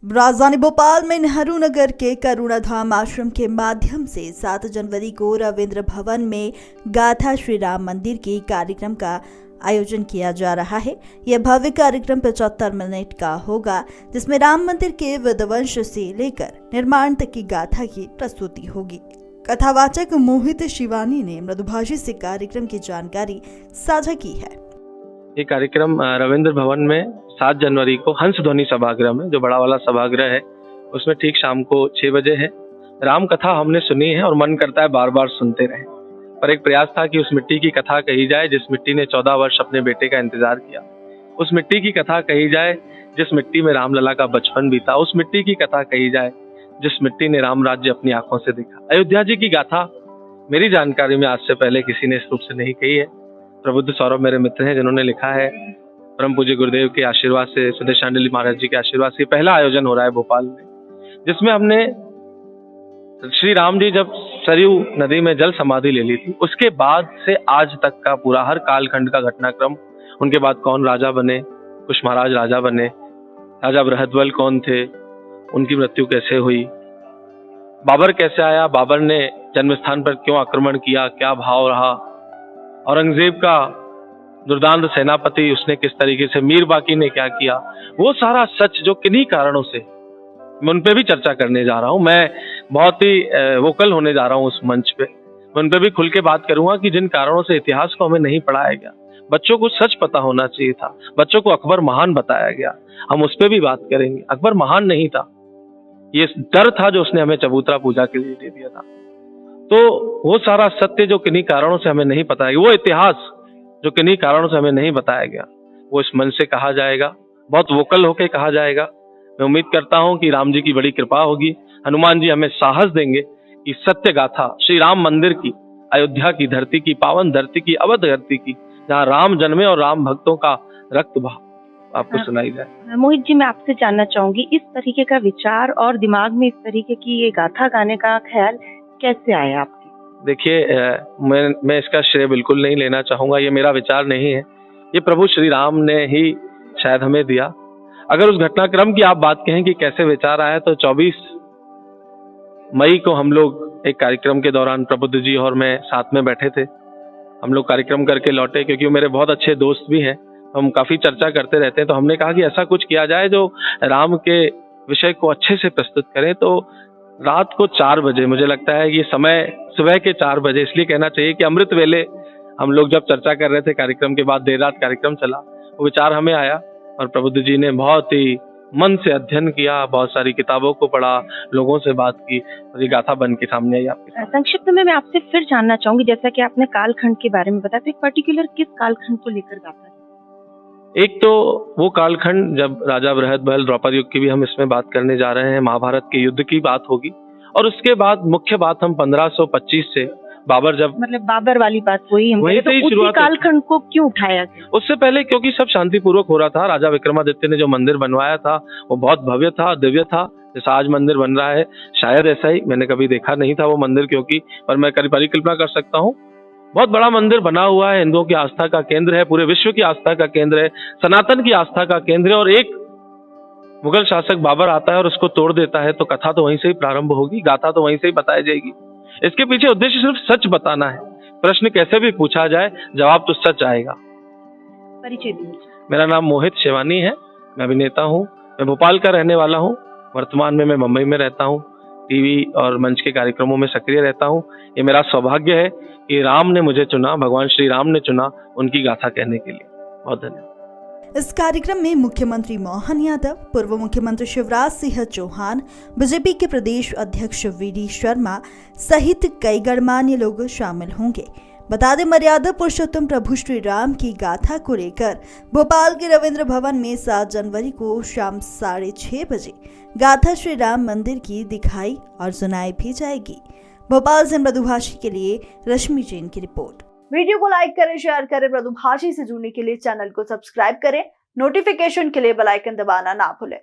राजधानी भोपाल में नेहरू नगर के करुणाधाम आश्रम के माध्यम से 7 जनवरी को रविंद्र भवन में गाथा श्री राम मंदिर के कार्यक्रम का आयोजन किया जा रहा है। यह भव्य कार्यक्रम 75 मिनट का होगा, जिसमें राम मंदिर के विध्वंस से लेकर निर्माण तक की गाथा की प्रस्तुति होगी। कथावाचक मोहित शिवानी ने मृदुभाषी से कार्यक्रम की जानकारी साझा की है। ये कार्यक्रम रविंद्र भवन में 7 जनवरी को हंस ध्वनि सभागृह में, जो बड़ा वाला सभागृह है, उसमें ठीक शाम को 6 बजे है। राम कथा हमने सुनी है और मन करता है बार बार सुनते रहें, पर एक प्रयास था कि उस मिट्टी की कथा कही जाए जिस मिट्टी ने 14 वर्ष अपने बेटे का इंतजार किया। उस मिट्टी की कथा कही जाए जिस मिट्टी में रामलला का बचपन बीता। उस मिट्टी की कथा कही जाए जिस मिट्टी ने राम राज्य अपनी आंखों से देखा। अयोध्या जी की गाथा मेरी जानकारी में आज से पहले किसी ने इस रूप से नहीं कही है। प्रबुद्ध सौरभ मेरे मित्र हैं जिन्होंने लिखा है। परम पूज्य गुरुदेव के आशीर्वाद से, सुदेशानंद महाराज जी के आशीर्वाद से पहला आयोजन हो रहा है भोपाल में, जिसमें हमने श्री राम जी जब सरयू नदी में जल समाधि ले ली थी, उसके बाद से आज तक का पूरा हर कालखंड का घटनाक्रम, उनके बाद कौन राजा बने, कुश महाराज राजा बने, राजा बृहद्बल कौन थे, उनकी मृत्यु कैसे हुई, बाबर कैसे आया, बाबर ने जन्मस्थान पर क्यों आक्रमण किया, क्या भाव रहा, औरंगजेब का दुर्दांत सेनापति उसने किस तरीके से, मीर बाकी ने क्या किया, वो सारा सच जो किन्हीं कारणों से, मैं उन पे भी चर्चा करने जा रहा हूँ। मैं बहुत ही वोकल होने जा रहा हूँ उस मंच पे। मैं उन पे भी खुल के बात करूंगा कि जिन कारणों से इतिहास को हमें नहीं पढ़ाया गया, बच्चों को सच पता होना चाहिए था, बच्चों को अकबर महान बताया गया, हम उस पर भी बात करेंगे। अकबर महान नहीं था, ये डर था जो उसने हमें चबूतरा पूजा के लिए दे दिया था। तो वो सारा सत्य जो किन्हीं कारणों से हमें नहीं पता है, वो इतिहास जो किन्हीं कारणों से हमें नहीं बताया गया, वो इस मन से कहा जाएगा, बहुत वोकल होके कहा जाएगा। मैं उम्मीद करता हूं कि राम जी की बड़ी कृपा होगी, हनुमान जी हमें साहस देंगे कि सत्य गाथा श्री राम मंदिर की, अयोध्या की धरती की, पावन धरती की, अवध धरती की, जहाँ राम जन्मे और राम भक्तों का रक्त बहा, आपको सुनाई जाए। मोहित जी, मैं आपसे जानना चाहूंगी, इस तरीके का विचार और दिमाग में इस तरीके की ये गाथा गाने का ख्याल कैसे आया आपके? देखिए, मैं इसका श्रेय बिल्कुल नहीं लेना चाहूंगा, ये मेरा विचार नहीं है, ये प्रभु श्री राम ने ही शायद हमें दिया। अगर उस घटनाक्रम की आप बात कहें कि कैसे विचार आया, तो 24 मई को हम लोग एक कार्यक्रम के दौरान प्रबुद्ध जी और मैं साथ में बैठे थे। हम लोग कार्यक्रम करके लौटे, क्योंकि वो मेरे बहुत अच्छे दोस्त भी हैं, हम काफी चर्चा करते रहते हैं। तो हमने कहा कि ऐसा कुछ किया जाए जो राम के विषय को अच्छे से प्रस्तुत करें। तो रात को 4 बजे, मुझे लगता है ये समय सुबह के 4 बजे इसलिए कहना चाहिए कि अमृत वेले हम लोग जब चर्चा कर रहे थे, कार्यक्रम के बाद देर रात कार्यक्रम चला, वो विचार हमें आया और प्रबुद्ध जी ने बहुत ही मन से अध्ययन किया, बहुत सारी किताबों को पढ़ा, लोगों से बात की और ये गाथा बन के सामने आई आपके सामने। संक्षिप्त में मैं आपसे फिर जानना चाहूंगी, जैसा कि आपने कालखंड के बारे में बताया, तो एक पर्टिकुलर किस कालखंड को लेकर गाथा? एक तो वो कालखंड जब राजा बृहद्बल, द्रौपद युग की भी हम इसमें बात करने जा रहे हैं, महाभारत के युद्ध की बात होगी, और उसके बाद मुख्य बात हम 1525 से बाबर, जब मतलब बाबर वाली बात वही तो उसी कालखंड को क्यों उठाया गया? उससे पहले क्योंकि सब शांतिपूर्वक हो रहा था। राजा विक्रमादित्य ने जो मंदिर बनवाया था वो बहुत भव्य था, दिव्य था, जैसा आज मंदिर बन रहा है शायद ऐसा ही, मैंने कभी देखा नहीं था वो मंदिर क्योंकि, पर मैं परिकल्पना कर सकता हूँ। बहुत बड़ा मंदिर बना हुआ है, हिंदुओं की आस्था का केंद्र है, पूरे विश्व की आस्था का केंद्र है, सनातन की आस्था का केंद्र है, और एक मुगल शासक बाबर आता है और उसको तोड़ देता है, तो कथा तो वहीं से ही प्रारंभ होगी, गाथा तो वहीं से ही बताई जाएगी। इसके पीछे उद्देश्य सिर्फ सच बताना है। प्रश्न कैसे भी पूछा जाए, जवाब तो सच आएगा। परिचय दीजिए। मेरा नाम मोहित शिवानी है, मैं अभिनेता हूँ, मैं भोपाल का रहने वाला हूँ। वर्तमान में मैं मुंबई में रहता हूँ, टीवी और मंच के कार्यक्रमों में सक्रिय रहता हूँ। ये मेरा सौभाग्य है कि राम ने मुझे चुना, भगवान श्री राम ने चुना उनकी गाथा कहने के लिए। बहुत धन्यवाद। इस कार्यक्रम में मुख्यमंत्री मोहन यादव, पूर्व मुख्यमंत्री शिवराज सिंह चौहान, बीजेपी के प्रदेश अध्यक्ष वी.डी. शर्मा सहित कई गणमान्य लोग शामिल होंगे। बता दें, मर्यादा पुरुषोत्तम प्रभु श्री राम की गाथा को लेकर भोपाल के रविंद्र भवन में 7 जनवरी को शाम 6:30 बजे गाथा श्री राम मंदिर की दिखाई और सुनाई भी जाएगी। भोपाल से मृदुभाषी के लिए रश्मि जैन की रिपोर्ट। वीडियो को लाइक करें, शेयर करें। मृदुभाषी से जुड़ने के लिए चैनल को सब्सक्राइब करें। नोटिफिकेशन के लिए बेल आइकन दबाना ना भूलें।